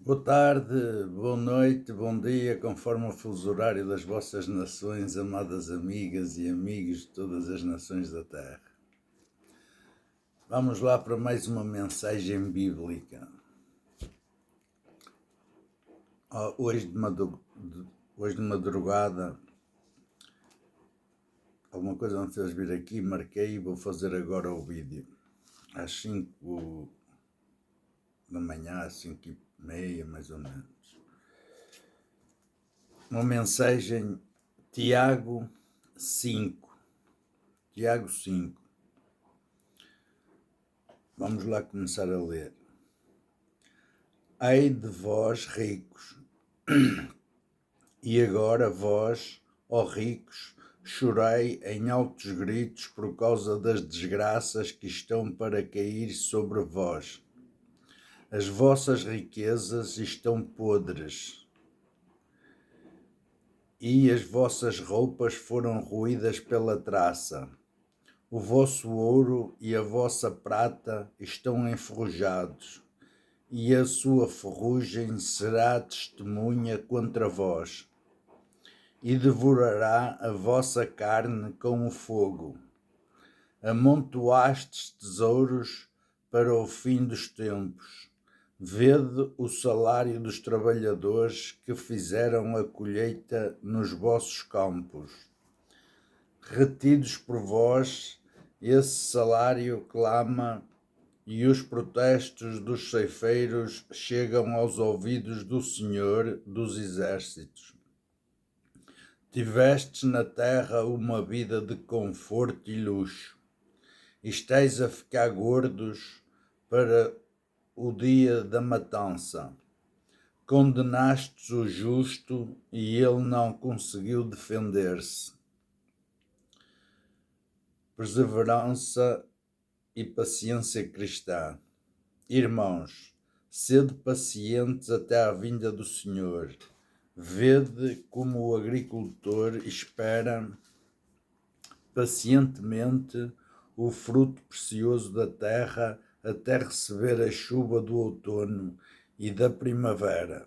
Boa tarde, boa noite, bom dia, conforme o fuso horário das vossas nações, amadas amigas e amigos de todas as nações da Terra. Vamos lá para mais uma mensagem bíblica. Hoje de madrugada, alguma coisa me fez vir aqui, marquei e vou fazer agora o vídeo. Às 5 da manhã, às 5h30, mais ou menos. Uma mensagem, Tiago 5. Tiago 5. Vamos lá começar a ler. Ai de vós, ricos, e agora vós, ó ricos, chorai em altos gritos por causa das desgraças que estão para cair sobre vós. As vossas riquezas estão podres, e as vossas roupas foram roídas pela traça. O vosso ouro e a vossa prata estão enferrujados, e a sua ferrugem será testemunha contra vós, e devorará a vossa carne com o fogo. Amontoastes tesouros para o fim dos tempos. Vede o salário dos trabalhadores que fizeram a colheita nos vossos campos. Retidos por vós, esse salário clama, e os protestos dos ceifeiros chegam aos ouvidos do Senhor dos Exércitos. Tivestes na terra uma vida de conforto e luxo. Estais a ficar gordos para o dia da matança. Condenastes o justo e ele não conseguiu defender-se. Perseverança e paciência cristã. Irmãos, sede pacientes até à vinda do Senhor. Vede como o agricultor espera pacientemente o fruto precioso da terra até receber a chuva do outono e da primavera.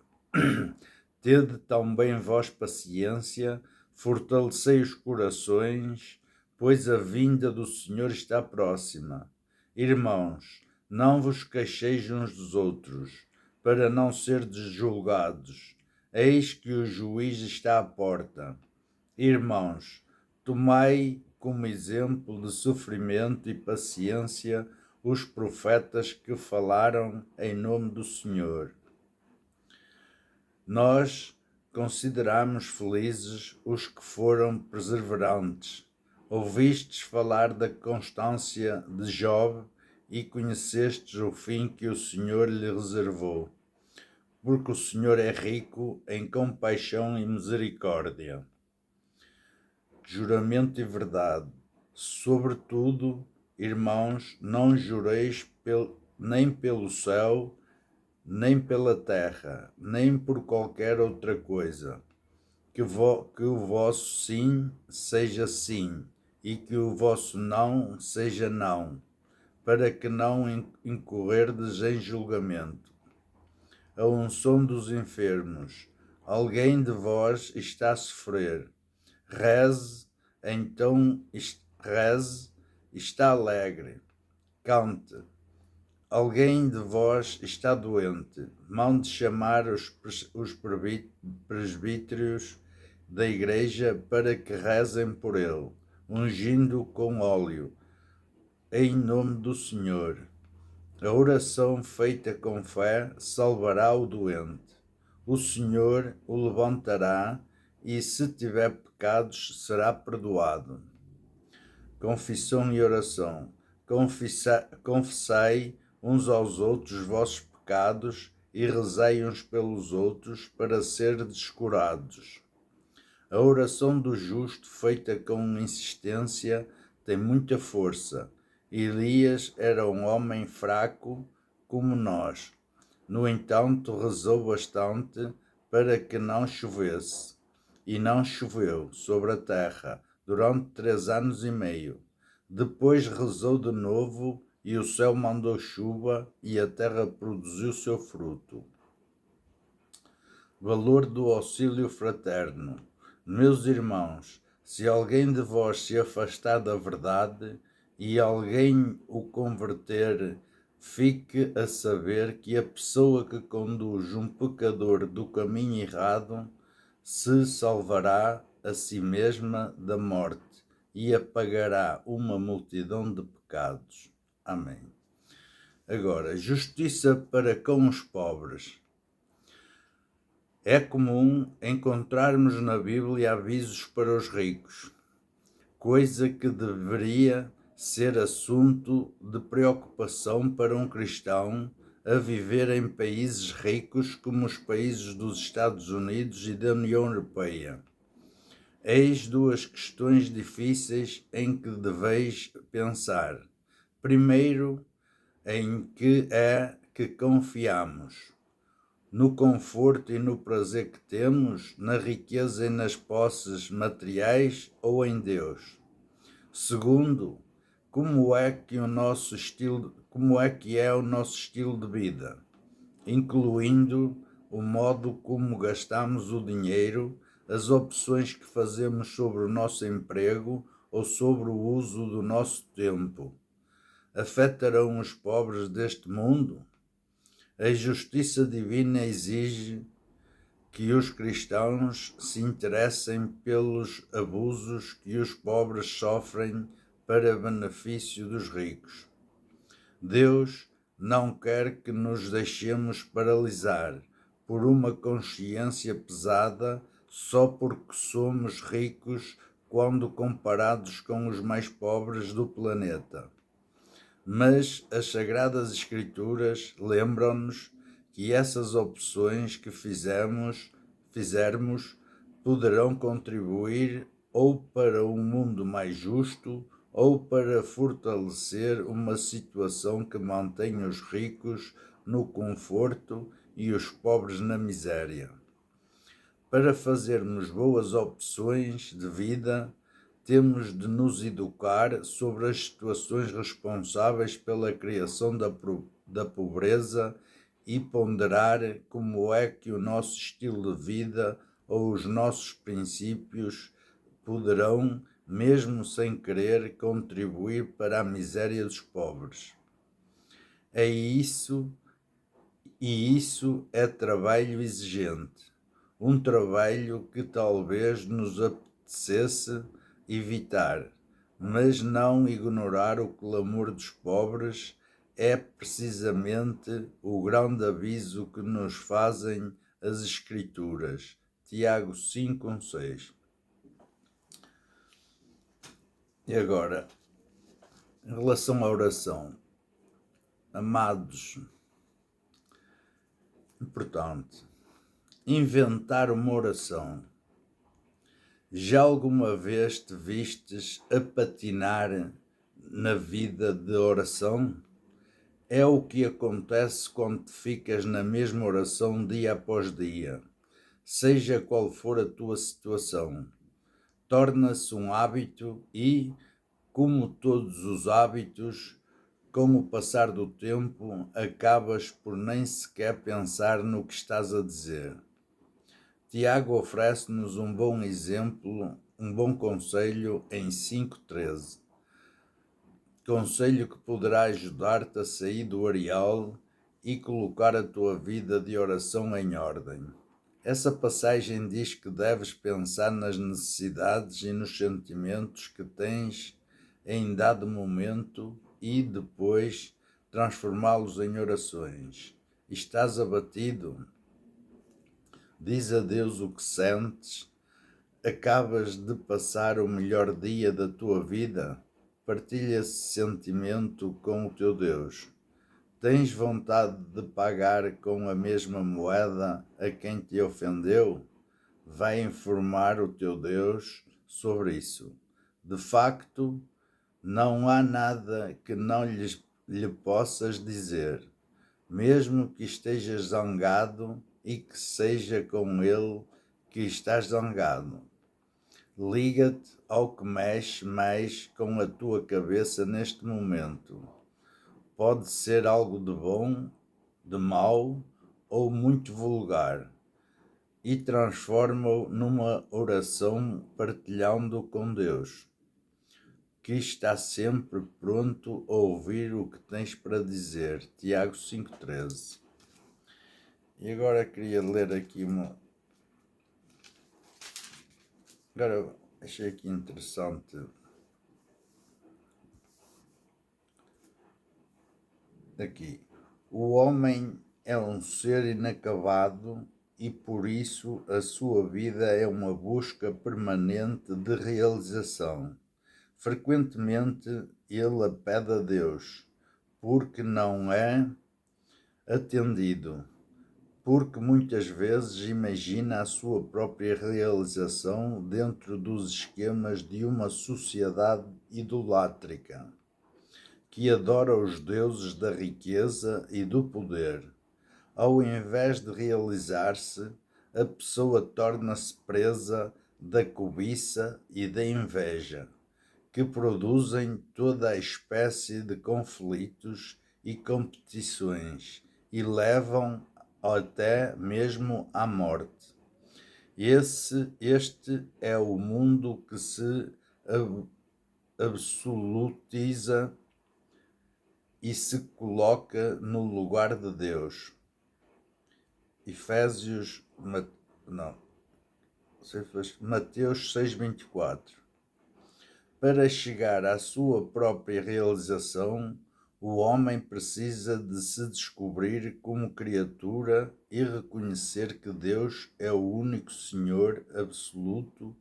Tede também vós paciência, fortalecei os corações, pois a vinda do Senhor está próxima. Irmãos, não vos queixeis uns dos outros, para não serdes julgados. Eis que o juiz está à porta. Irmãos, tomai como exemplo de sofrimento e paciência os profetas que falaram em nome do Senhor. Nós consideramos felizes os que foram perseverantes. Ouvistes falar da constância de Job e conhecestes o fim que o Senhor lhe reservou, porque o Senhor é rico em compaixão e misericórdia. Juramento e verdade. Sobretudo, irmãos, não jureis nem pelo céu, nem pela terra, nem por qualquer outra coisa. Que o vosso sim seja sim, e que o vosso não seja não, para que não incorrerdes em julgamento. A unção dos enfermos. Alguém de vós está a sofrer. Reze, está alegre. Cante. Alguém de vós está doente. Mande chamar os presbíteros da igreja para que rezem por ele, ungindo com óleo, em nome do Senhor. A oração feita com fé salvará o doente. O Senhor o levantará e, se tiver pecados, será perdoado. Confissão e oração. Confessai uns aos outros os vossos pecados e rezai uns pelos outros para serdes curados. A oração do justo, feita com insistência, tem muita força. Elias era um homem fraco como nós. No entanto, rezou bastante para que não chovesse. E não choveu sobre a terra durante 3 anos e meio. Depois rezou de novo e o céu mandou chuva e a terra produziu seu fruto. Valor do auxílio fraterno. Meus irmãos, se alguém de vós se afastar da verdade e alguém o converter, fique a saber que a pessoa que conduz um pecador do caminho errado se salvará a si mesma da morte e apagará uma multidão de pecados. Amém. Agora, justiça para com os pobres. É comum encontrarmos na Bíblia avisos para os ricos, coisa que deveria ser assunto de preocupação para um cristão a viver em países ricos como os países dos Estados Unidos e da União Europeia. Eis duas questões difíceis em que deveis pensar. Primeiro, em que é que confiamos? No conforto e no prazer que temos, na riqueza e nas posses materiais ou em Deus? Segundo, como é que é o nosso estilo de vida, incluindo o modo como gastamos o dinheiro, as opções que fazemos sobre o nosso emprego ou sobre o uso do nosso tempo? Afetarão os pobres deste mundo? A justiça divina exige que os cristãos se interessem pelos abusos que os pobres sofrem para benefício dos ricos. Deus não quer que nos deixemos paralisar por uma consciência pesada só porque somos ricos quando comparados com os mais pobres do planeta. Mas as Sagradas Escrituras lembram-nos que essas opções que fizermos poderão contribuir ou para um mundo mais justo ou para fortalecer uma situação que mantenha os ricos no conforto e os pobres na miséria. Para fazermos boas opções de vida, temos de nos educar sobre as situações responsáveis pela criação da pobreza e ponderar como é que o nosso estilo de vida ou os nossos princípios poderão, mesmo sem querer, contribuir para a miséria dos pobres. Isso é trabalho exigente, um trabalho que talvez nos apetecesse evitar, mas não ignorar o clamor dos pobres é precisamente o grande aviso que nos fazem as Escrituras. Tiago 5:6. E agora, em relação à oração, amados, importante, inventar uma oração. Já alguma vez te vistes a patinar na vida de oração? É o que acontece quando te ficas na mesma oração dia após dia, seja qual for a tua situação. Torna-se um hábito e, como todos os hábitos, com o passar do tempo, acabas por nem sequer pensar no que estás a dizer. Tiago oferece-nos um bom exemplo, um bom conselho em 5:13. Conselho que poderá ajudar-te a sair do areal e colocar a tua vida de oração em ordem. Essa passagem diz que deves pensar nas necessidades e nos sentimentos que tens em dado momento e depois transformá-los em orações. Estás abatido? Diz a Deus o que sentes? Acabas de passar o melhor dia da tua vida? Partilha esse sentimento com o teu Deus. Tens vontade de pagar com a mesma moeda a quem te ofendeu? Vai informar o teu Deus sobre isso. De facto, não há nada que não lhe possas dizer, mesmo que estejas zangado e que seja com ele que estás zangado. Liga-te ao que mexe mais com a tua cabeça neste momento. Pode ser algo de bom, de mau ou muito vulgar. e transforma-o numa oração partilhando com Deus, que está sempre pronto a ouvir o que tens para dizer. Tiago 5,13. E agora queria ler aqui uma... Agora achei aqui interessante. Aqui. O homem é um ser inacabado e por isso a sua vida é uma busca permanente de realização. Frequentemente ele a pede a Deus, porque não é atendido, porque muitas vezes imagina a sua própria realização dentro dos esquemas de uma sociedade idolátrica, que adora os deuses da riqueza e do poder. Ao invés de realizar-se, a pessoa torna-se presa da cobiça e da inveja, que produzem toda a espécie de conflitos e competições e levam até mesmo à morte. Este é o mundo que se absolutiza e se coloca no lugar de Deus. Mateus 6,24. Para chegar à sua própria realização, o homem precisa de se descobrir como criatura e reconhecer que Deus é o único Senhor absoluto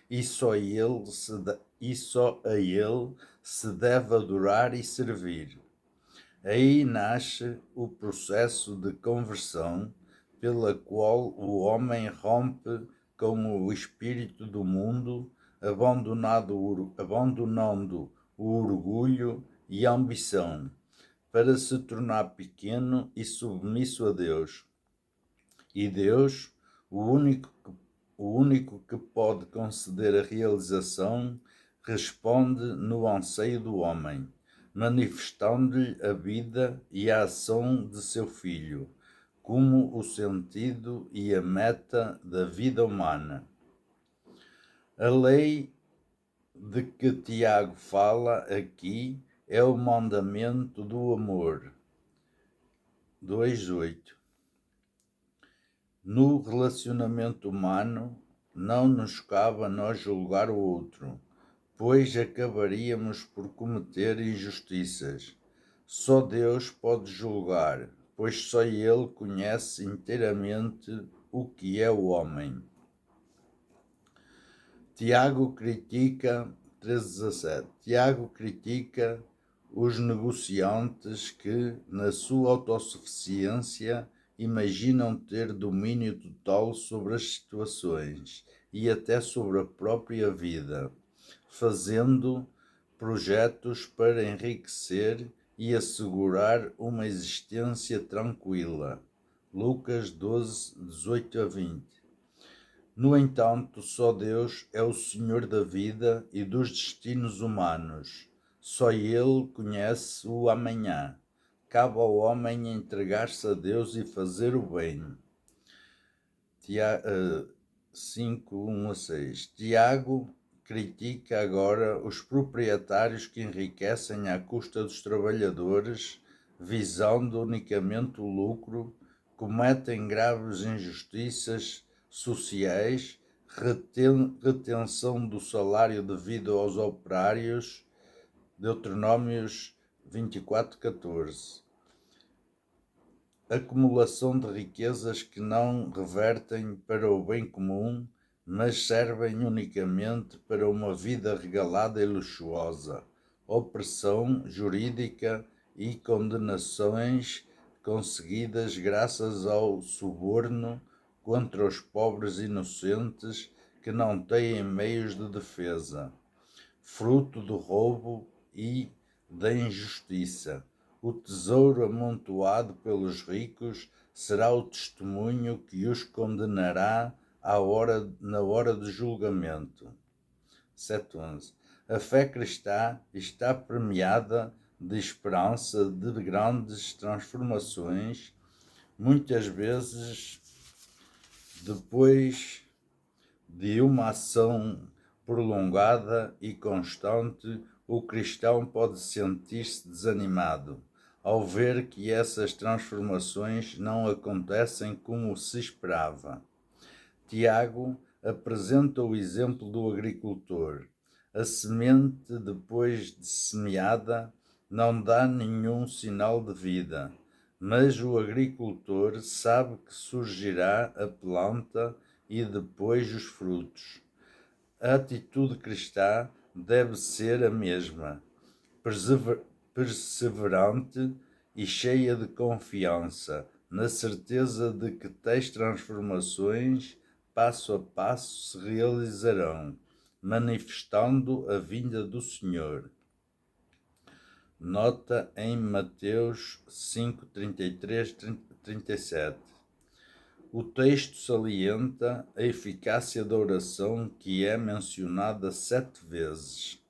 e só a Ele se deve adorar e servir. Aí nasce o processo de conversão, pela qual o homem rompe com o espírito do mundo, abandonando o orgulho e a ambição, para se tornar pequeno e submisso a Deus. E Deus, o único que pode conceder a realização, responde no anseio do homem, manifestando-lhe a vida e a ação de seu Filho, como o sentido e a meta da vida humana. A lei de que Tiago fala aqui é o mandamento do amor. 2,8. No relacionamento humano, não nos cabe a nós julgar o outro, pois acabaríamos por cometer injustiças. Só Deus pode julgar, pois só Ele conhece inteiramente o que é o homem. Tiago critica 13,17. Tiago critica os negociantes que, na sua autossuficiência, imaginam ter domínio total sobre as situações e até sobre a própria vida, fazendo projetos para enriquecer e assegurar uma existência tranquila. Lucas 12, 18 a 20. No entanto, só Deus é o Senhor da vida e dos destinos humanos. Só Ele conhece o amanhã. Cabe ao homem entregar-se a Deus e fazer o bem. 5, 1 a 6. Tiago critica agora os proprietários que enriquecem à custa dos trabalhadores, visando unicamente o lucro, cometem graves injustiças sociais, retenção do salário devido aos operários, Deuteronômios 24:14. Acumulação de riquezas que não revertem para o bem comum, mas servem unicamente para uma vida regalada e luxuosa, opressão jurídica e condenações conseguidas graças ao suborno contra os pobres inocentes que não têm meios de defesa, fruto do roubo e da injustiça. O tesouro amontoado pelos ricos será o testemunho que os condenará na hora do julgamento. 7:11. A fé cristã está premiada de esperança de grandes transformações, muitas vezes Depois de uma ação prolongada e constante, o cristão pode sentir-se desanimado ao ver que essas transformações não acontecem como se esperava. Tiago apresenta o exemplo do agricultor. A semente, depois de semeada, não dá nenhum sinal de vida, mas o agricultor sabe que surgirá a planta e depois os frutos. A atitude cristã deve ser a mesma, perseverante e cheia de confiança, na certeza de que tais transformações, passo a passo, se realizarão, manifestando a vinda do Senhor. Nota em Mateus 5, 33, 37. O texto salienta a eficácia da oração, que é mencionada 7 vezes.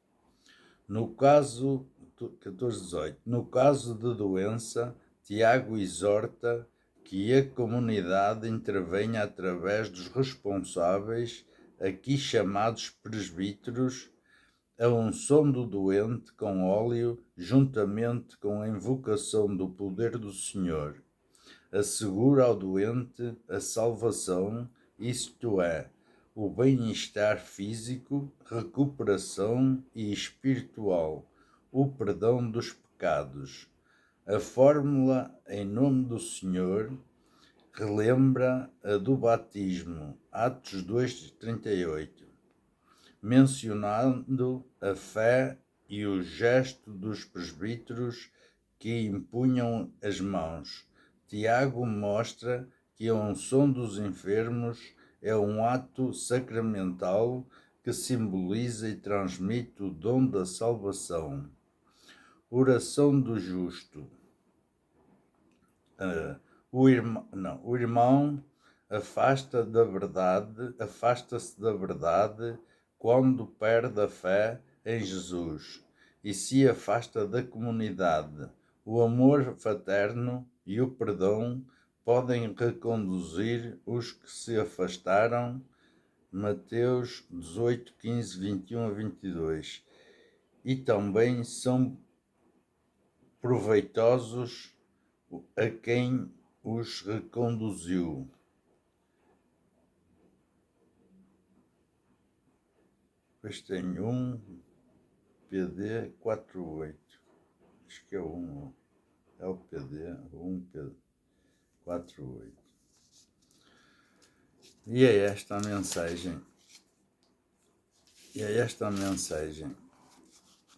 No caso 14:18, no caso de doença, Tiago exorta que a comunidade intervenha através dos responsáveis, aqui chamados presbíteros, a unção do doente com óleo, juntamente com a invocação do poder do Senhor, assegura ao doente a salvação, isto é, o bem-estar físico, recuperação e espiritual, o perdão dos pecados. A fórmula em nome do Senhor relembra a do batismo, Atos 2:38, mencionando a fé e o gesto dos presbíteros que impunham as mãos. Tiago mostra que a unção dos enfermos é um ato sacramental que simboliza e transmite o dom da salvação. Oração do justo. O irmão afasta-se da verdade quando perde a fé em Jesus e se afasta da comunidade. O amor fraterno e o perdão podem reconduzir os que se afastaram. Mateus 18, 15, 21 a 22. E também são proveitosos a quem os reconduziu. Depois tem um PD 48. Acho que é o PD 48. E é esta a mensagem.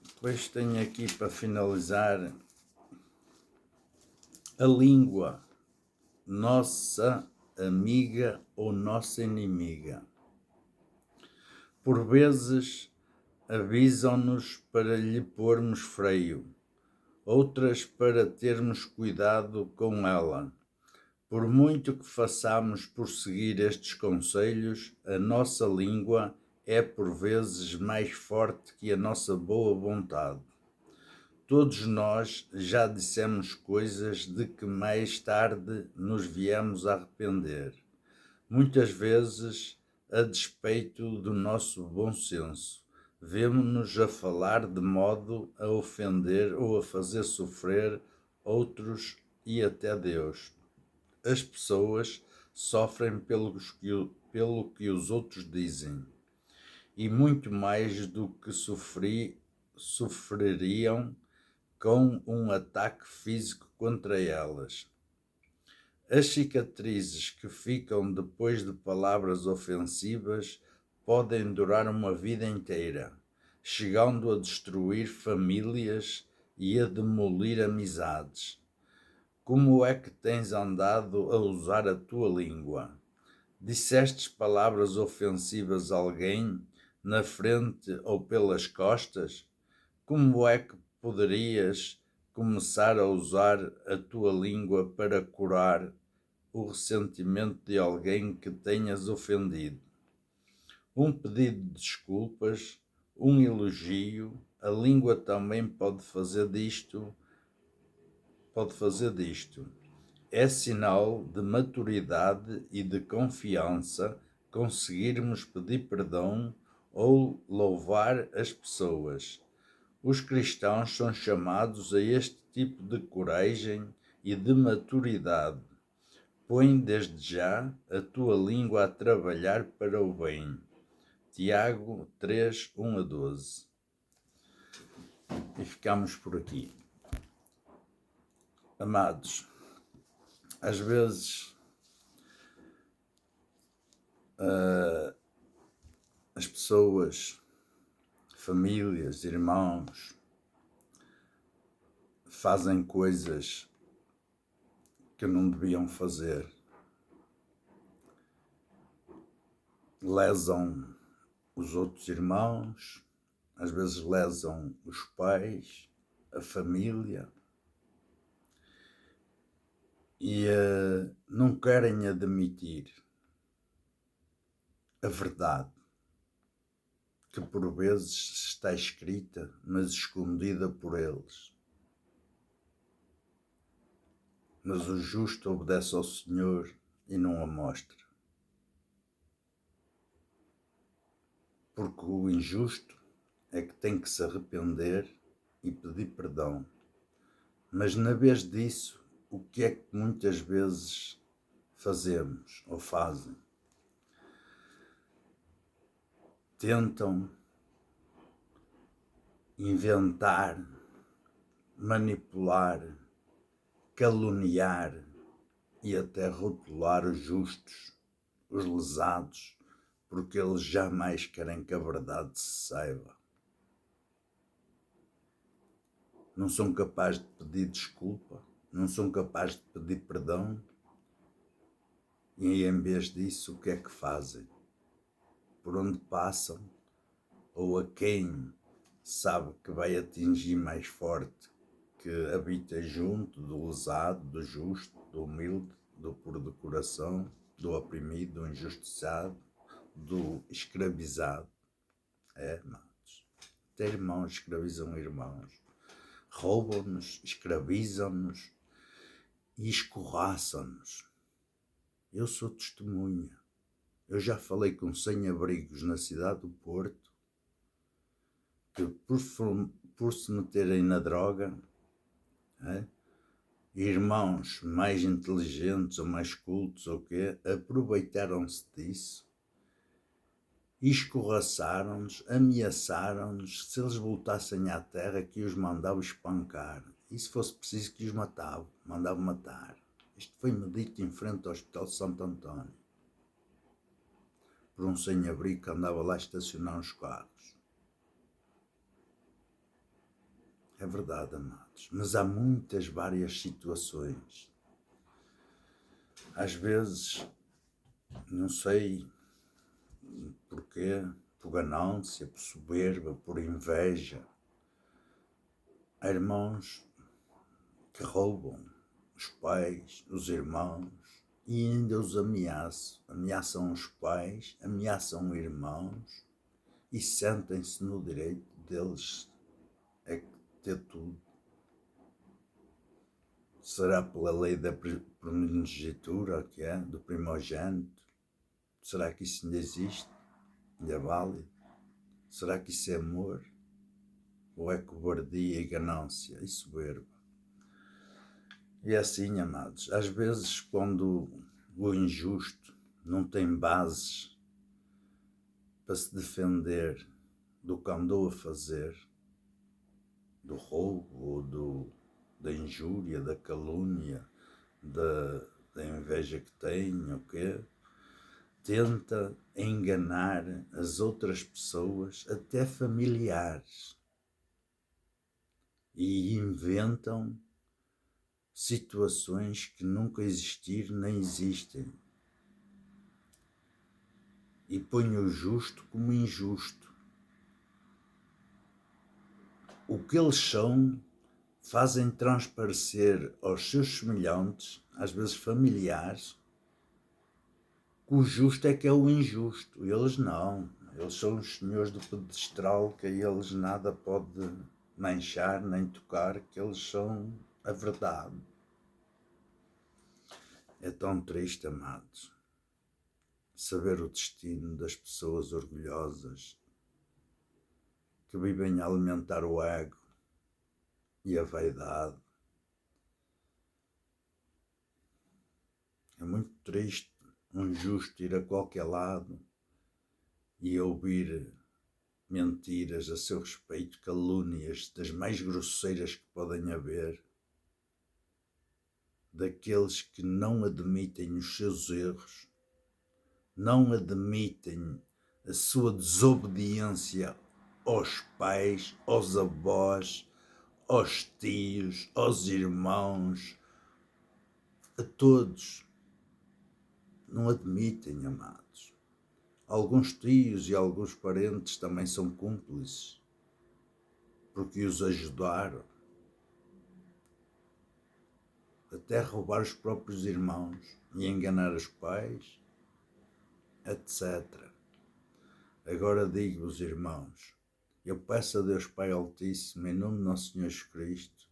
Depois tenho aqui para finalizar a língua, nossa amiga ou nossa inimiga. Por vezes avisam-nos para lhe pormos freio, outras para termos cuidado com ela. Por muito que façamos por seguir estes conselhos, a nossa língua é por vezes mais forte que a nossa boa vontade. Todos nós já dissemos coisas de que mais tarde nos viemos a arrepender. Muitas vezes, a despeito do nosso bom senso, vemo-nos a falar de modo a ofender ou a fazer sofrer outros e até Deus. As pessoas sofrem pelo que os outros dizem, e muito mais do que sofreriam com um ataque físico contra elas. As cicatrizes que ficam depois de palavras ofensivas podem durar uma vida inteira, chegando a destruir famílias e a demolir amizades. Como é que tens andado a usar a tua língua? Dissestes palavras ofensivas a alguém, na frente ou pelas costas? Como é que poderias começar a usar a tua língua para curar o ressentimento de alguém que tenhas ofendido? Um pedido de desculpas, um elogio, a língua também pode fazer disto. é sinal de maturidade e de confiança conseguirmos pedir perdão ou louvar as pessoas. Os cristãos são chamados a este tipo de coragem e de maturidade. Põe desde já a tua língua a trabalhar para o bem. Tiago 3, 1 a 12. E ficamos por aqui. Amados, às vezes as pessoas, famílias, irmãos, fazem coisas que não deviam fazer. Lesam os outros irmãos, às vezes lesam os pais, a família, e não querem admitir a verdade que por vezes está escrita, mas escondida por eles. Mas o justo obedece ao Senhor e não a mostra. Porque o injusto é que tem que se arrepender e pedir perdão. Mas na vez disso, o que é que muitas vezes fazemos ou fazem? Tentam inventar, manipular, caluniar e até rotular os justos, os lesados, porque eles jamais querem que a verdade se saiba. Não são capazes de pedir desculpa, não são capazes de pedir perdão, e em vez disso, o que é que fazem? Por onde passam, ou a quem sabe que vai atingir mais forte, que habita junto do lesado, do justo, do humilde, do puro de coração, do oprimido, do injustiçado, do escravizado. Irmãos. Até irmãos escravizam irmãos. Roubam-nos, escravizam-nos e escorraçam-nos. Eu sou testemunha. Eu já falei com sem-abrigos na cidade do Porto que por se meterem na droga, irmãos mais inteligentes ou mais cultos ou quê, aproveitaram-se disso e escorraçaram-nos, ameaçaram-nos, se eles voltassem à terra que os mandavam espancar, e se fosse preciso que os mandavam matar. Isto foi-me dito em frente ao Hospital de Santo António, por um sem-abrigo que andava lá a estacionar uns carros. É verdade, amados, mas há muitas, várias situações. Às vezes, não sei porquê, por ganância, por soberba, por inveja, há irmãos que roubam os pais, os irmãos, e ainda os ameaçam os pais, ameaçam irmãos, e sentem-se no direito deles ter tudo. Será pela lei da primogenitura, que é, do primogênito? Será que isso ainda existe? Ainda é válido? Será que isso é amor? Ou é cobardia e ganância e soberba? E é assim, amados, às vezes quando o injusto não tem bases para se defender do que andou a fazer, do roubo ou da injúria, da calúnia, da inveja que tem, o quê? Tenta enganar as outras pessoas, até familiares, e inventam situações que nunca existiram nem existem, e põe o justo como injusto. O que eles são, fazem transparecer aos seus semelhantes, às vezes familiares, que o justo é que é o injusto. Eles não. Eles são os senhores do pedestral, que a eles nada pode manchar nem tocar, que eles são a verdade. É tão triste, amados, saber o destino das pessoas orgulhosas que vivem a alimentar o ego e a vaidade. É muito triste um justo ir a qualquer lado e ouvir mentiras a seu respeito, calúnias das mais grosseiras que podem haver, daqueles que não admitem os seus erros, não admitem a sua desobediência aos pais, aos avós, aos tios, aos irmãos, a todos. Não admitem, amados. Alguns tios e alguns parentes também são cúmplices, porque os ajudaram até roubar os próprios irmãos e enganar os pais, etc. Agora digo-vos, irmãos, eu peço a Deus Pai Altíssimo, em nome de Nosso Senhor Jesus Cristo,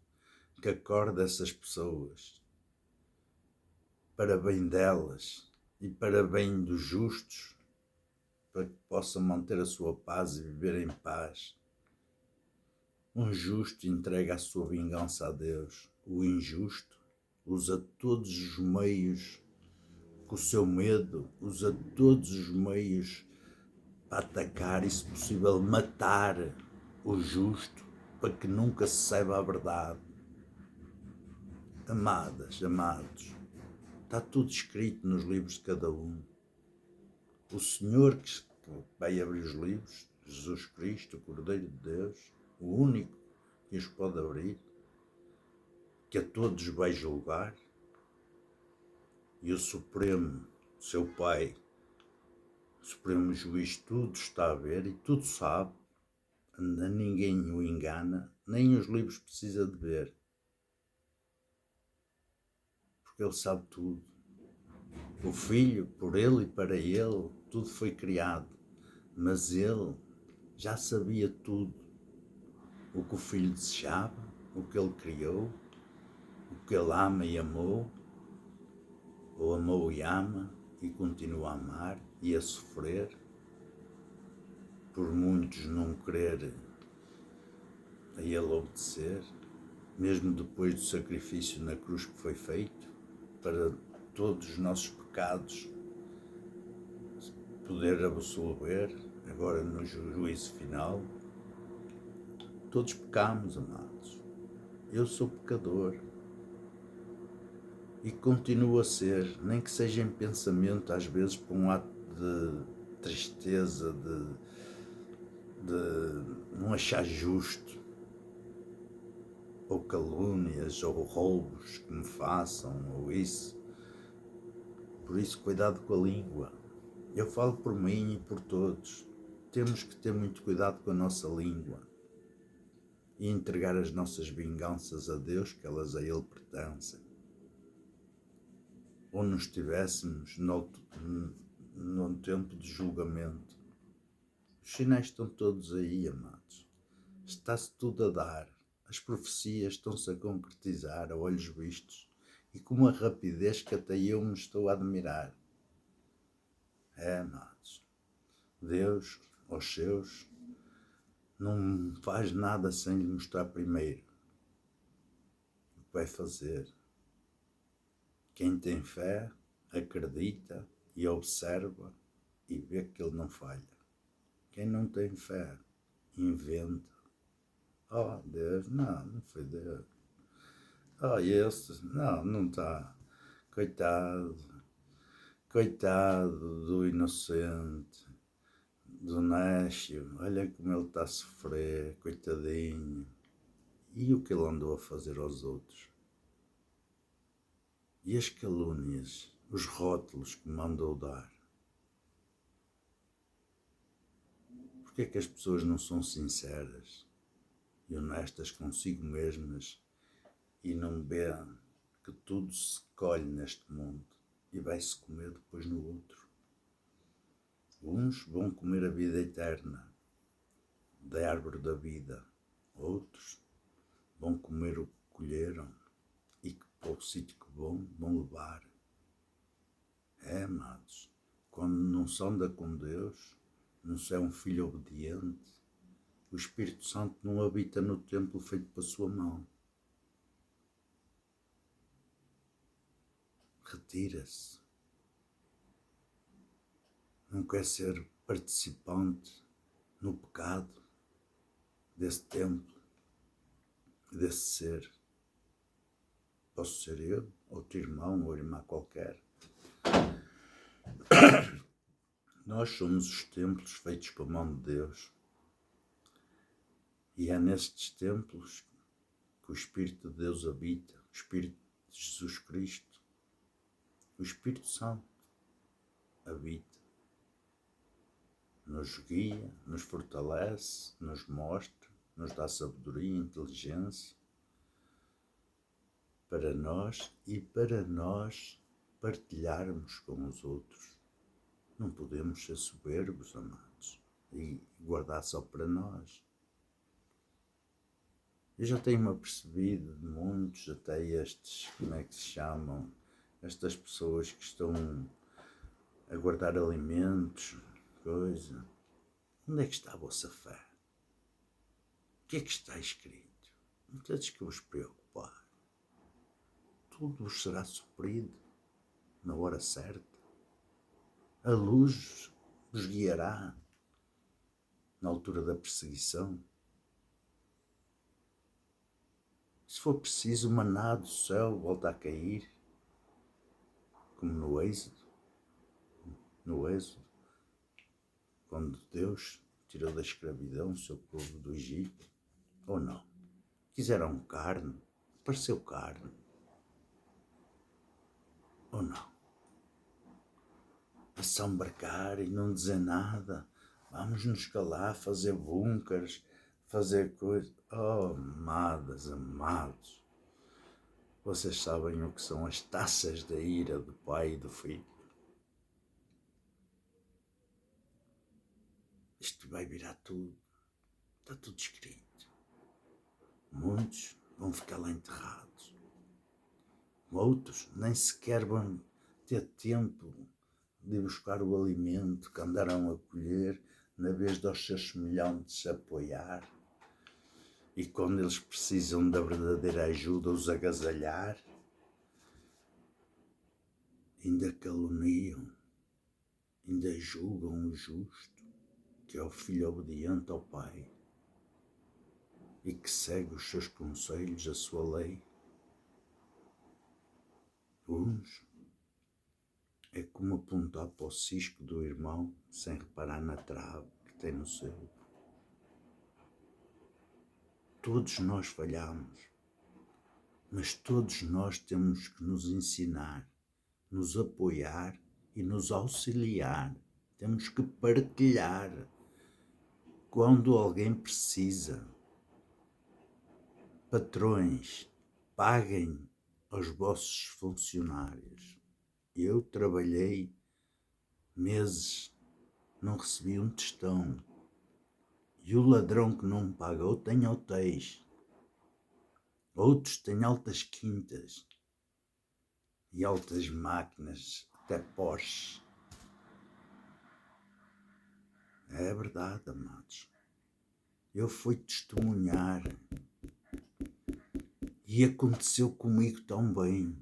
que acorde essas pessoas para bem delas e para bem dos justos, para que possam manter a sua paz e viver em paz. Um justo entrega a sua vingança a Deus. O injusto usa todos os meios, com o seu medo, usa todos os meios para atacar e, se possível, matar o justo, para que nunca se saiba a verdade. Amadas, amados, está tudo escrito nos livros de cada um. O Senhor que vai abrir os livros, Jesus Cristo, o Cordeiro de Deus, o único que os pode abrir, que a todos vai julgar, e o Supremo, seu Pai, o Supremo Juiz, tudo está a ver e tudo sabe, ninguém o engana, nem os livros precisa de ver, porque ele sabe tudo. O Filho, por ele e para ele, tudo foi criado, mas ele já sabia tudo, o que o Filho desejava, o que ele criou, o que ele ama e amou, ou amou e ama e continua a amar e a sofrer, por muitos não querer a ele obedecer, mesmo depois do sacrifício na cruz que foi feito, para todos os nossos pecados poder absolver, agora no juízo final. Todos pecamos, amados. Eu sou pecador e continuo a ser, nem que seja em pensamento, às vezes por um ato de tristeza, de não achar justo, ou calúnias, ou roubos que me façam, ou isso. Por isso, cuidado com a língua. Eu falo por mim e por todos. Temos que ter muito cuidado com a nossa língua e entregar as nossas vinganças a Deus, que elas a Ele pertencem. Ou nos estivéssemos num tempo de julgamento. Os sinais estão todos aí, amados. Está-se tudo a dar. As profecias estão-se a concretizar a olhos vistos e com uma rapidez que até eu me estou a admirar. Amados, Deus, aos seus, não faz nada sem lhe mostrar primeiro o que vai fazer. Quem tem fé, acredita e observa e vê que ele não falha. Quem não tem fé, inventa. Oh, Deus, não foi Deus. Oh, esse, não está. Coitado do inocente, do Nécio, olha como ele está a sofrer, coitadinho. E o que ele andou a fazer aos outros? E as calúnias, os rótulos que me andou dar? Porquê é que as pessoas não são sinceras e honestas consigo mesmas e não veem que tudo se colhe neste mundo e vai-se comer depois no outro? Uns vão comer a vida eterna da árvore da vida, outros vão comer o que colheram e que para o sítio que vão levar. É, amados, quando não se anda com Deus, não se é um filho obediente, o Espírito Santo não habita no templo feito pela sua mão. Retira-se. Não quer ser participante no pecado desse templo, desse ser. Posso ser eu, outro irmão ou irmã qualquer. Nós somos os templos feitos pela mão de Deus. E é nestes templos que o Espírito de Deus habita, o Espírito de Jesus Cristo, o Espírito Santo habita. Nos guia, nos fortalece, nos mostra, nos dá sabedoria e inteligência para nós e para nós partilharmos com os outros. Não podemos ser soberbos, amados, e guardar só para nós. Eu já tenho-me apercebido de muitos, até estes, como é que se chamam, estas pessoas que estão a guardar alimentos, coisa. Onde é que está a vossa fé? O que é que está escrito? Não tens que vos preocupar. Tudo vos será suprido na hora certa. A luz vos guiará na altura da perseguição. Se for preciso, o maná do céu volta a cair, como no Êxodo. No Êxodo, quando Deus tirou da escravidão o seu povo do Egito, ou não? Quiseram carne, apareceu carne, ou não? Assambarcar e não dizer nada, vamos nos calar, fazer bunkers, fazer coisas. Oh, amadas, amados, vocês sabem o que são as taças da ira do Pai e do Filho? Isto vai virar tudo, está tudo escrito. Muitos vão ficar lá enterrados, outros nem sequer vão ter tempo de buscar o alimento que andaram a colher, na vez dos seus semelhantes apoiar, e quando eles precisam da verdadeira ajuda, os agasalhar, ainda caluniam, ainda julgam o justo, que é o filho obediente ao Pai, e que segue os seus conselhos, a sua lei. Uns é como apontar para o cisco do irmão sem reparar na trave que tem no seu. Todos nós falhamos, mas todos nós temos que nos ensinar, nos apoiar e nos auxiliar. Temos que partilhar quando alguém precisa. Patrões, paguem aos vossos funcionários. Eu trabalhei meses, não recebi um tostão. E o ladrão que não me paga, ou tem hotéis, outros têm altas quintas e altas máquinas, até Porsche. É verdade, amados. Eu fui testemunhar e aconteceu comigo tão bem.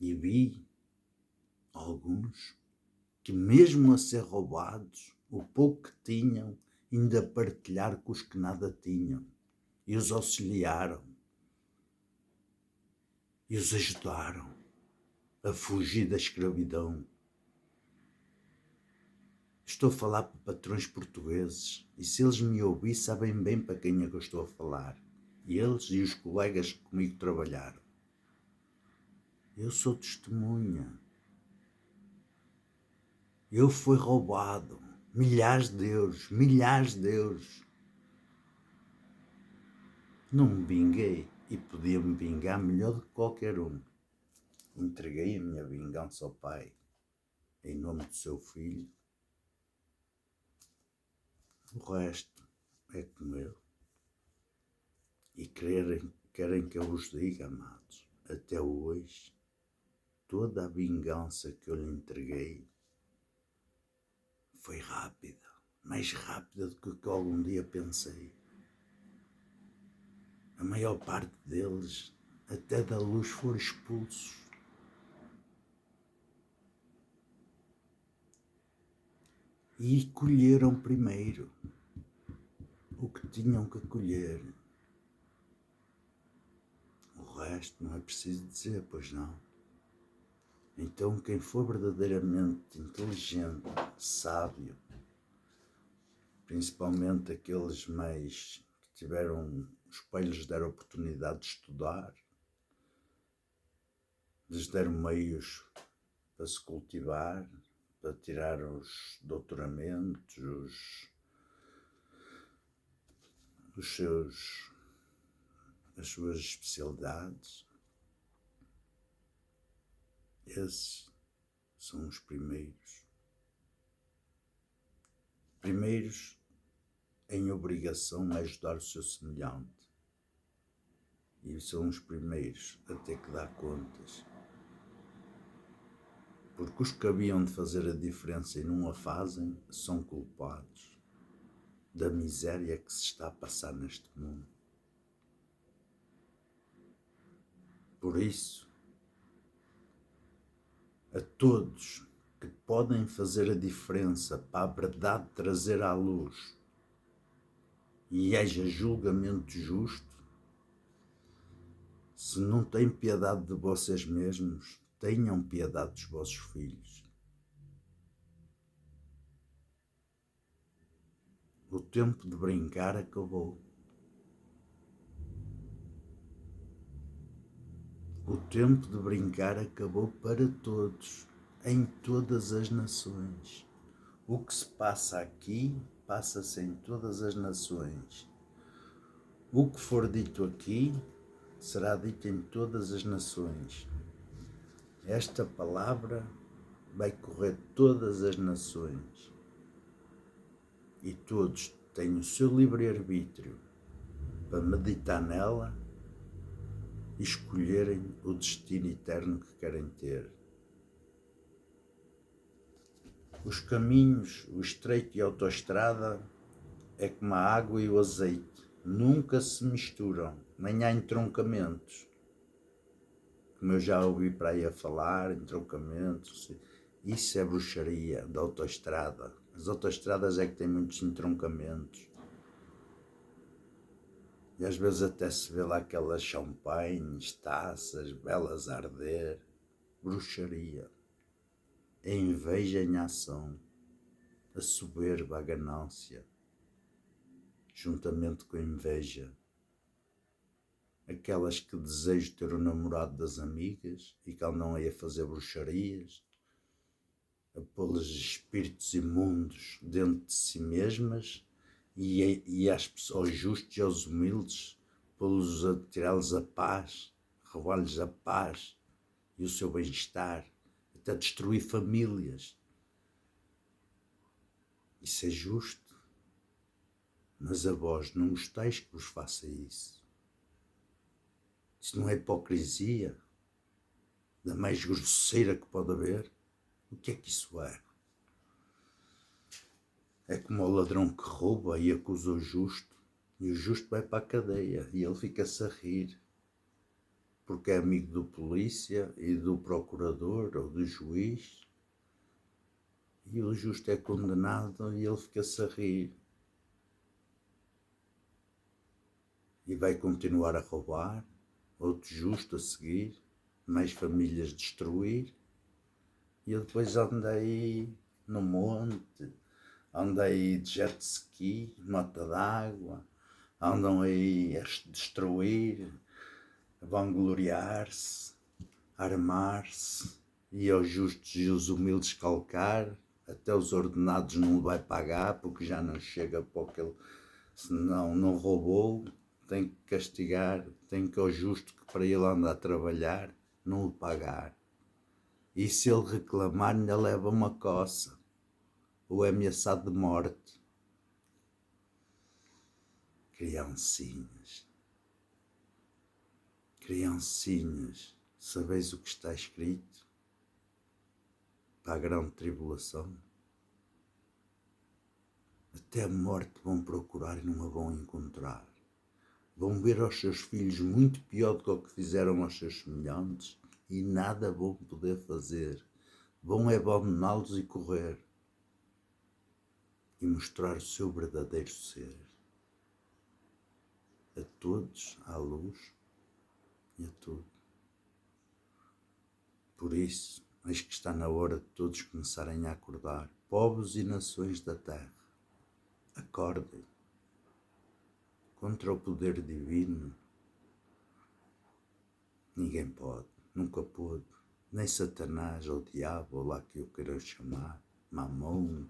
E vi alguns que, mesmo a ser roubados, o pouco que tinham, ainda partilhar com os que nada tinham, e os auxiliaram, e os ajudaram a fugir da escravidão. Estou a falar para patrões portugueses, e se eles me ouvirem, sabem bem para quem é que eu estou a falar. Eles e os colegas que comigo trabalharam. Eu sou testemunha. Eu fui roubado. Milhares de euros, milhares de euros. Não me vinguei, e podia me vingar melhor do que qualquer um. Entreguei a minha vingança ao Pai, em nome do seu Filho. O resto é como eu. E querem que eu vos diga, amados? Até hoje, toda a vingança que eu lhe entreguei foi rápida, mais rápida do que algum dia pensei. A maior parte deles até da luz foram expulsos. E colheram primeiro o que tinham que colher. O resto não é preciso dizer, pois não. Então quem for verdadeiramente inteligente, sábio, principalmente aqueles mais que tiveram, os pais lhes deram oportunidade de estudar, lhes deram meios para se cultivar, para tirar os doutoramentos, as suas especialidades. Esses são os primeiros em obrigação a ajudar o seu semelhante. E são os primeiros a ter que dar contas. Porque os que haviam de fazer a diferença e não a fazem são culpados da miséria que se está a passar neste mundo. Por isso, a todos que podem fazer a diferença para a verdade trazer à luz e haja julgamento justo, se não têm piedade de vocês mesmos, tenham piedade dos vossos filhos. O tempo de brincar acabou. O tempo de brincar acabou para todos, em todas as nações. O que se passa aqui, passa-se em todas as nações. O que for dito aqui, será dito em todas as nações. Esta palavra vai correr todas as nações. E todos têm o seu livre-arbítrio para meditar nela e escolherem o destino eterno que querem ter. Os caminhos, o estreito e a autoestrada, é como a água e o azeite. Nunca se misturam, nem há entroncamentos. Como eu já ouvi para aí a falar, entroncamentos, isso é bruxaria da autoestrada. As autoestradas é que têm muitos entroncamentos. E às vezes até se vê lá aquelas champanhes, taças, belas a arder. Bruxaria. A inveja em ação. A soberba, a ganância. Juntamente com a inveja. Aquelas que desejam ter o namorado das amigas e que andam aí a fazer bruxarias, a pô-las espíritos imundos dentro de si mesmas e aos justos e aos humildes, pô-los a tirá-los a paz, roubar-lhes a paz e o seu bem-estar, até destruir famílias. Isso é justo, mas a vós não gostais que vos faça isso. Isso não é hipocrisia, da mais grosseira que pode haver. O que é que isso é? É como o ladrão que rouba e acusa o justo, e o justo vai para a cadeia e ele fica-se a rir, porque é amigo do polícia e do procurador ou do juiz, e o justo é condenado e ele fica-se a rir. E vai continuar a roubar, outro justo a seguir, mais famílias destruir, e eu depois ando aí no monte, ando aí de jet ski, mota d'água, andam aí a destruir, a vangloriar-se, a armar-se, e aos justos e os humildes calcar, até os ordenados não vai pagar, porque já não chega para aquele, senão não roubou, tem que castigar, tem que ao justo que para ele anda a trabalhar, não o pagar. E se ele reclamar, ainda leva uma coça, ou é ameaçado de morte. Criancinhas. Criancinhas, sabeis o que está escrito para a grande tribulação? Até a morte vão procurar e não a vão encontrar. Vão ver aos seus filhos muito pior do que o que fizeram aos seus semelhantes e nada vão poder fazer. Vão abandoná-los e correr e mostrar o seu verdadeiro ser a todos, à luz e a tudo. Por isso, eis que está na hora de todos começarem a acordar, povos e nações da terra. Acordem contra o poder divino. Ninguém pode, nunca pôde, nem Satanás ou o diabo, ou lá que eu queira chamar, Mamon,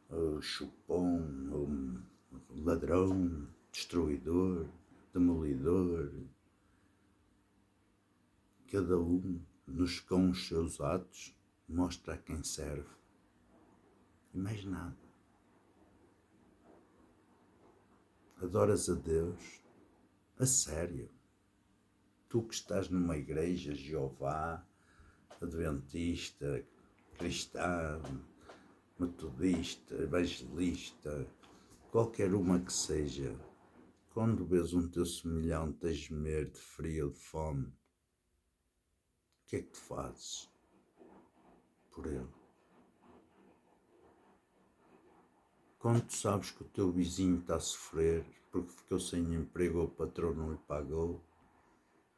ou chupão, ou ladrão, destruidor, demolidor. Cada um, com os seus atos, mostra a quem serve. E mais nada. Adoras a Deus? A sério? Tu que estás numa igreja, Jeová, adventista, cristã, metodista, evangelista, qualquer uma que seja, quando vês um teu semelhante a gemer de frio ou de fome, o que é que tu fazes por ele? Quando tu sabes que o teu vizinho está a sofrer porque ficou sem emprego ou o patrão não lhe pagou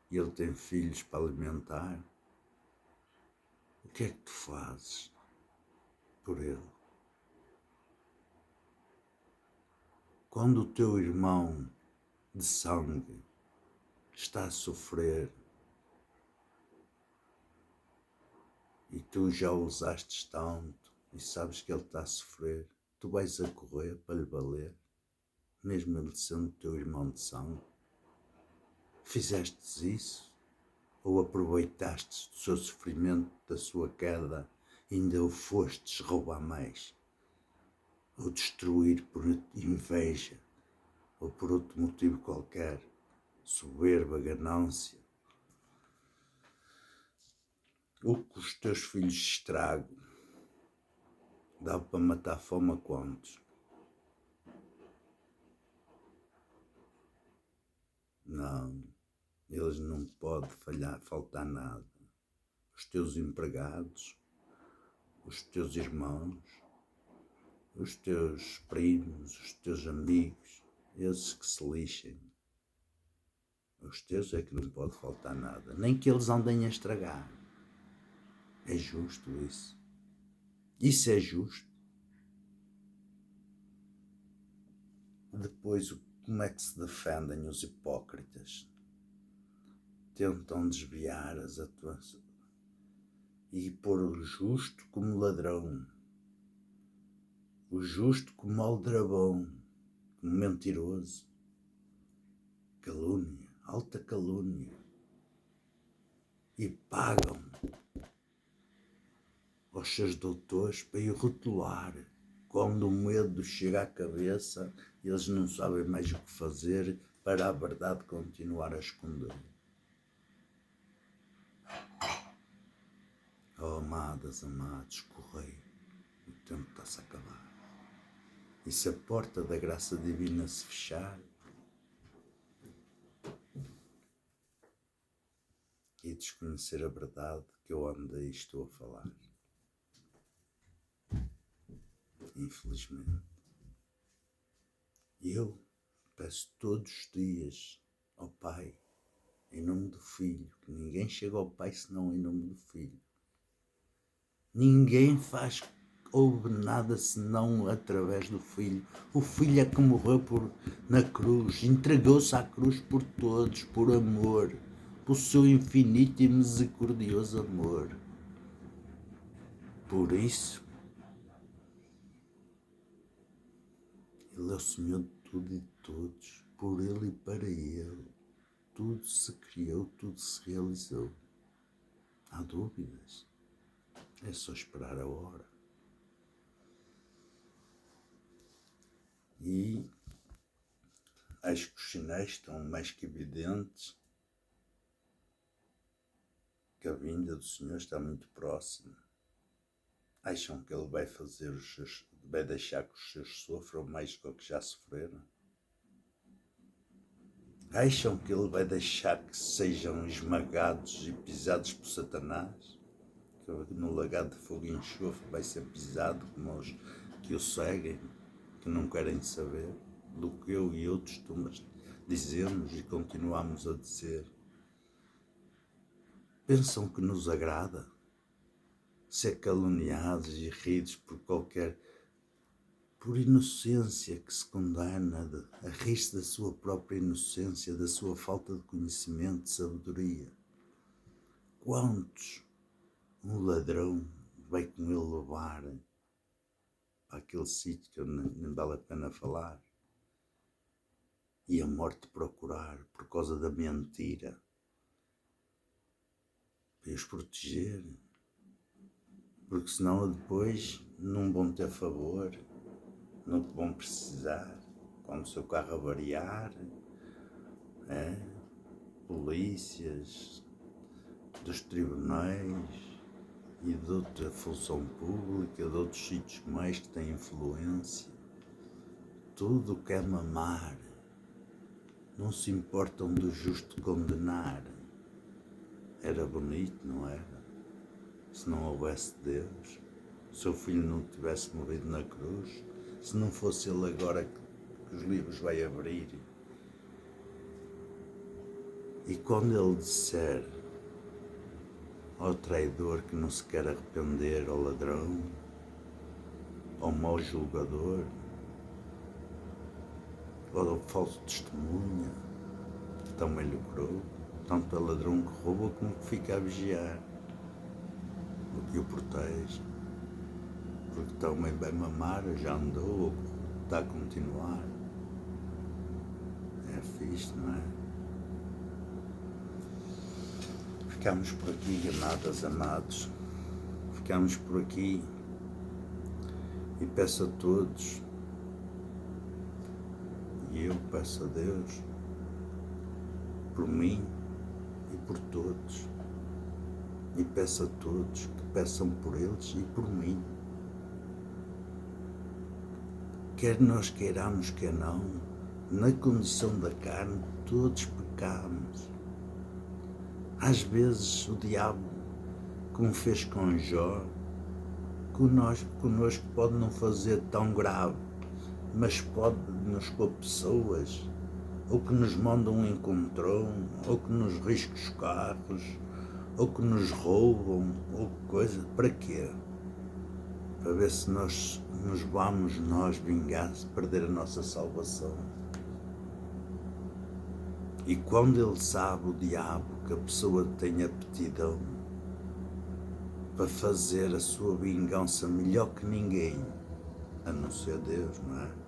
e ele tem filhos para alimentar, o que é que tu fazes por ele? Quando o teu irmão de sangue está a sofrer e tu já o usaste tanto e sabes que ele está a sofrer, tu vais a correr para lhe valer, mesmo ele sendo teu irmão de sangue? Fizestes isso? Ou aproveitaste do seu sofrimento, da sua queda, e ainda o fostes roubar mais? Ou destruir por inveja, ou por outro motivo qualquer, soberba, ganância? O que os teus filhos estragam, dá para matar a fome a quantos? Não, eles não podem faltar nada. Os teus empregados, os teus irmãos, os teus primos, os teus amigos, esses que se lixem. Os teus é que não pode faltar nada, nem que eles andem a estragar. É justo isso? Isso é justo? Depois, como é que se defendem os hipócritas? Tentam desviar as atuações e pôr o justo como ladrão, o justo como aldrabão, como mentiroso. Calúnia, alta calúnia. E pagam aos seus doutores para ir rotular. Quando o medo chega à cabeça, eles não sabem mais o que fazer para a verdade continuar a esconder. Oh, amadas, amados, correi, o tempo está-se a acabar. E se a porta da graça divina se fechar, e desconhecer a verdade que eu andei e estou a falar. Infelizmente. Eu peço todos os dias ao Pai, em nome do Filho, que ninguém chega ao Pai senão em nome do Filho. Ninguém ouve nada senão através do Filho. O Filho é que morreu na cruz, entregou-se à cruz por todos, por amor, por seu infinito e misericordioso amor. Por isso, Ele é o Senhor de tudo e de todos, por Ele e para Ele. Tudo se criou, tudo se realizou. Há dúvidas? É só esperar a hora. E acho que os sinais estão mais que evidentes que a vinda do Senhor está muito próxima. Acham que Ele vai vai deixar que os seus sofram mais do que já sofreram? Acham que Ele vai deixar que sejam esmagados e pisados por Satanás? Que no lagar de fogo e enxofre vai ser pisado como os que o seguem, que não querem saber do que eu e outros dizemos e continuamos a dizer. Pensam que nos agrada ser caluniados e ridos por inocência que se condena, a rir-se da sua própria inocência, da sua falta de conhecimento, de sabedoria. Quantos um ladrão vai com ele levar para aquele sítio que nem vale a pena falar e a morte procurar por causa da mentira para os proteger, porque senão depois não vão ter favor, não te vão precisar quando o seu carro avariar, polícias dos tribunais e de outra função pública, de outros sítios mais que têm influência, tudo quer mamar, não se importam do justo condenar. Era bonito, não era? Se não houvesse Deus, se o seu filho não tivesse morrido na cruz, se não fosse ele agora que os livros vai abrir. E quando ele disser ao traidor que não se quer arrepender, ao ladrão, ao mau julgador, ou ao falso testemunha, que também lucrou, tanto é ladrão que rouba como que fica a vigiar, o que o protege, porque também vai mamar, já andou, ou está a continuar. É fixe, não é? Ficamos por aqui, amadas, amados. Ficamos por aqui e peço a todos, e eu peço a Deus, por mim e por todos, e peço a todos que peçam por eles e por mim. Quer nós queiramos, quer não, na condição da carne, todos pecamos. Às vezes o diabo, como fez com Jó, connosco pode não fazer tão grave, mas pode nos pôr pessoas, ou que nos mandam um encontrão, ou que nos riscam os carros, ou que nos roubam, ou coisa. Para quê? Para ver se nós nos vamos vingar, perder a nossa salvação. E quando ele sabe, o diabo, que a pessoa tem aptidão para fazer a sua vingança melhor que ninguém, a não ser Deus, não é?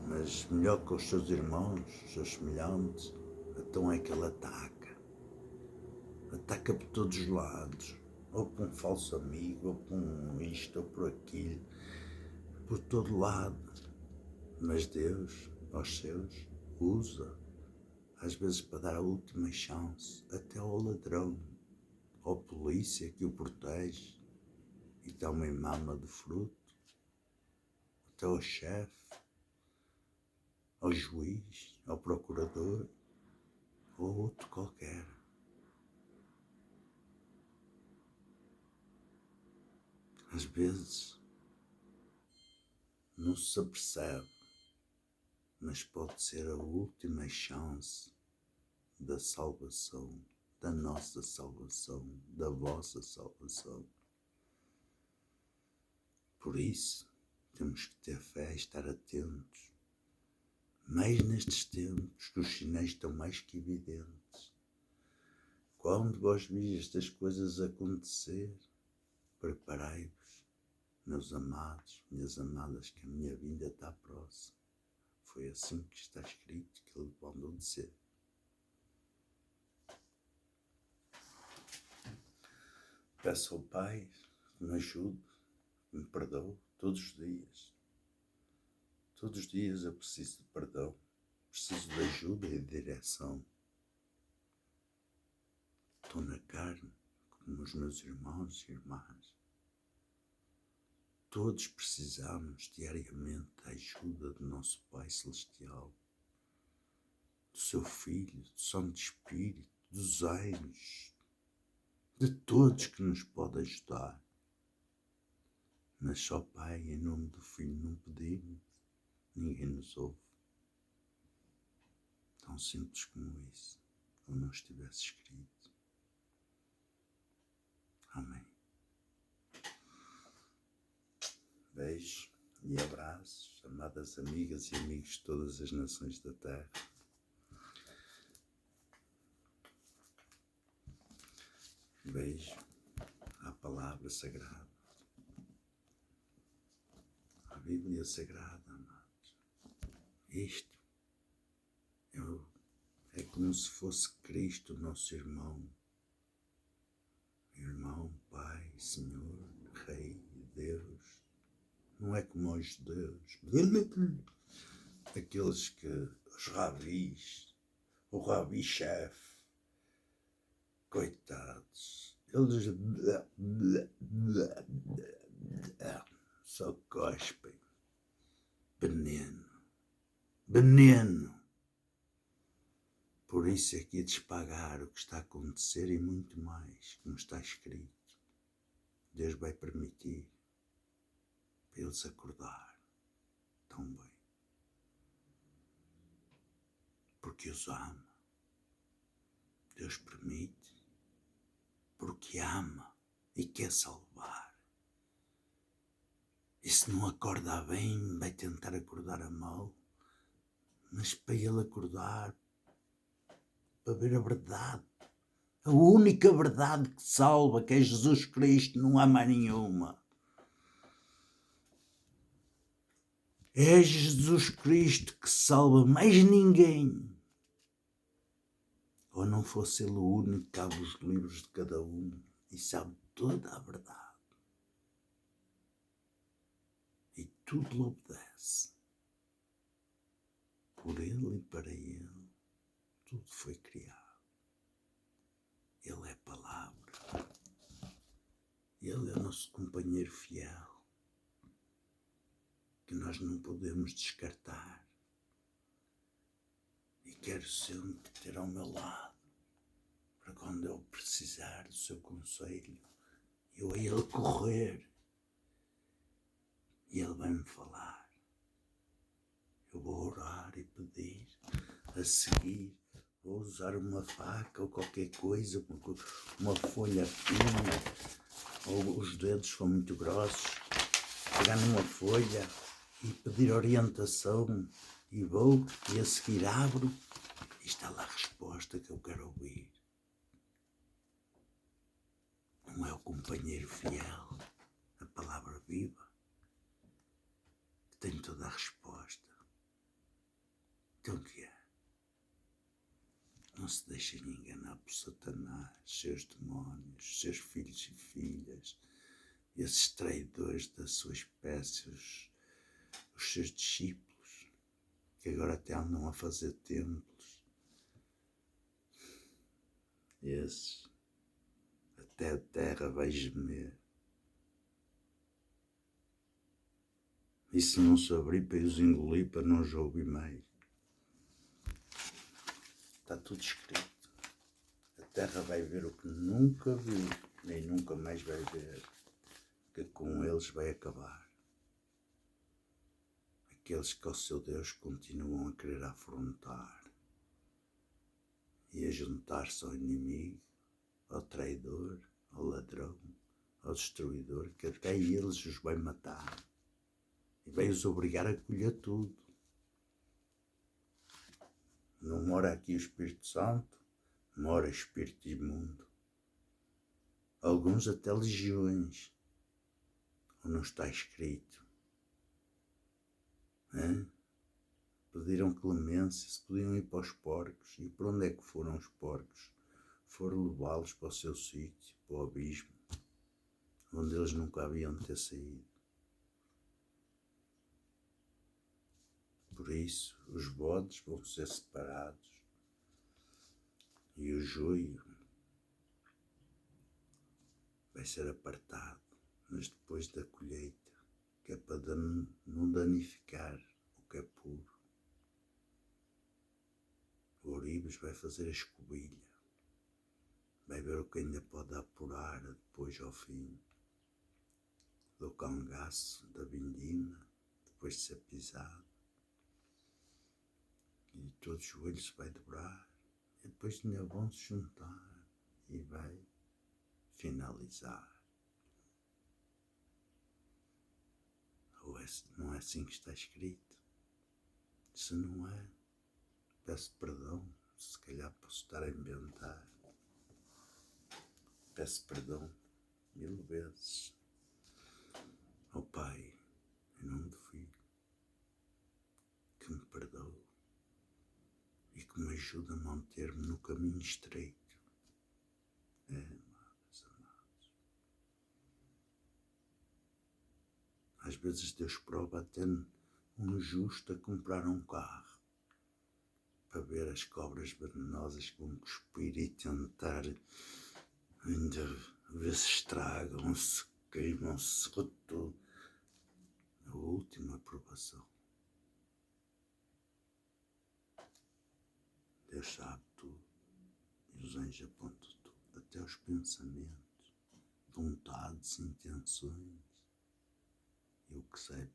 Mas melhor que os seus irmãos, os seus semelhantes, então é que ele ataca. Ataca por todos os lados, ou por um falso amigo, ou por um isto, ou por aquilo, por todo lado. Mas Deus, aos seus, usa, às vezes para dar a última chance, até ao ladrão, à polícia que o protege e também mama do fruto, até ao chefe, ao juiz, ao procurador, ou outro qualquer. Às vezes não se apercebe, mas pode ser a última chance da salvação, da nossa salvação, da vossa salvação. Por isso, temos que ter fé e estar atentos, mais nestes tempos que os sinais estão mais que evidentes. Quando vós vi estas coisas acontecer, preparai-vos, meus amados, minhas amadas, que a minha vinda está próxima. Foi assim que está escrito, que ele mandou dizer. Peço ao Pai que me ajude, que me perdoe todos os dias. Todos os dias eu preciso de perdão, preciso de ajuda e de direção. Estou na carne, como os meus irmãos e irmãs. Todos precisamos diariamente da ajuda do nosso Pai Celestial, do seu Filho, do Santo Espírito, dos anjos, de todos que nos podem ajudar. Mas só Pai, em nome do Filho, não pedimos, ninguém nos ouve. Tão simples como isso, como não estivesse escrito. Amém. Beijos e abraços, amadas amigas e amigos de todas as nações da Terra. Beijo à Palavra Sagrada, à Bíblia Sagrada, amados. Isto é como se fosse Cristo, nosso irmão, Pai, Senhor, Rei, Deus. Não é como os judeus, aqueles que, os rabis, o rabi-chefe, coitados, eles só cospem, veneno. Por isso é que ides pagar o que está a acontecer e muito mais, como está escrito. Deus vai permitir para eles acordar tão bem. Porque os ama. Deus permite porque ama e quer salvar. E se não acorda bem, vai tentar acordar a mal. Mas para ele acordar, para ver a verdade, a única verdade que salva, que é Jesus Cristo, não há mais nenhuma. É Jesus Cristo que salva, mais ninguém. Ou não fosse ele o único que abre os livros de cada um e sabe toda a verdade. E tudo lhe obedece. Por ele e para ele, tudo foi criado. Ele é a palavra. Ele é o nosso companheiro fiel, que nós não podemos descartar. E quero sempre ter ao meu lado, para quando eu precisar do seu conselho, eu a ele correr. E ele vai-me falar. Eu vou orar e pedir. A seguir, vou usar uma faca ou qualquer coisa, uma folha fina, ou os dedos são muito grossos, pegar numa folha e pedir orientação. E vou, e a seguir abro, e está lá a resposta que eu quero ouvir. Não é o companheiro fiel, a palavra viva, que tem toda a resposta. Então o que é? Não se deixem enganar por Satanás, seus demónios, seus filhos e filhas, esses traidores da sua espécie, os seus discípulos, que agora até andam a fazer templos. Esses, até a terra vai gemer. E se não se abrir para os engolir, para não os ouvir mais? Está tudo escrito. A terra vai ver o que nunca viu, nem nunca mais vai ver, que com eles vai acabar. Aqueles que ao seu Deus continuam a querer afrontar e a juntar-se ao inimigo, ao traidor, ao ladrão, ao destruidor, que até eles os vai matar e vai os obrigar a colher tudo. Não mora aqui o Espírito Santo, mora espírito imundo. Alguns até legiões, ou não está escrito. Pediram clemência, se podiam ir para os porcos. E para onde é que foram os porcos? Foram levá-los para o seu sítio, para o abismo, onde eles nunca haviam de ter saído. Por isso, os bodes vão ser separados e o joio vai ser apartado, mas depois da colheita, que é para não danificar o que é puro. O ourives vai fazer a escobilha, vai ver o que ainda pode apurar depois ao fim do cangaço, da vindima, depois de ser pisado. E todo o joelho se vai dobrar, e depois ainda vão se juntar e vai finalizar. Ou não é assim que está escrito? Se não é, peço perdão, se calhar posso estar a inventar. Peço perdão 1000 vezes ao Pai, em nome do Filho, que me perdoe e que me ajude a manter-me no caminho estreito. Amados. Às vezes Deus prova até um justo a comprar um carro para ver as cobras venenosas que vão cuspir e tentar ainda ver se estragam, se queimam, se rotulam. A última aprovação. Deus sabe tudo e os anjos apontam tudo, até os pensamentos, vontades, intenções. E o que sai,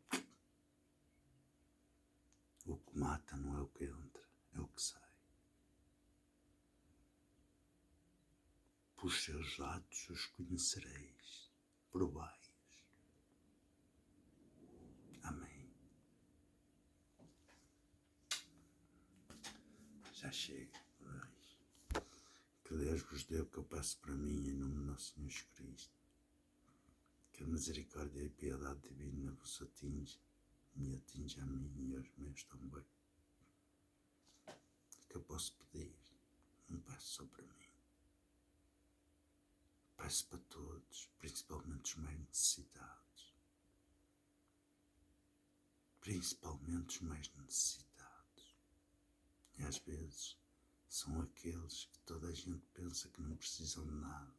o que mata não é o que entra, é o que sai. Por seus atos os conhecereis, provai-os. Amém. Já chega, que Deus vos dê o que eu peço para mim em nome do nosso Senhor Jesus Cristo. Que a misericórdia e a piedade divina vos atinja, me atinja a mim e aos meus também. Que eu posso pedir, não peço só para mim. Peço para todos, principalmente os mais necessitados. Principalmente os mais necessitados. E às vezes são aqueles que toda a gente pensa que não precisam de nada.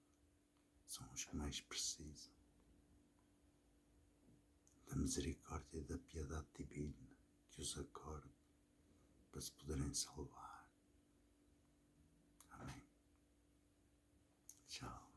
São os que mais precisam da misericórdia e da piedade divina que os acorde para se poderem salvar. Amém. Tchau.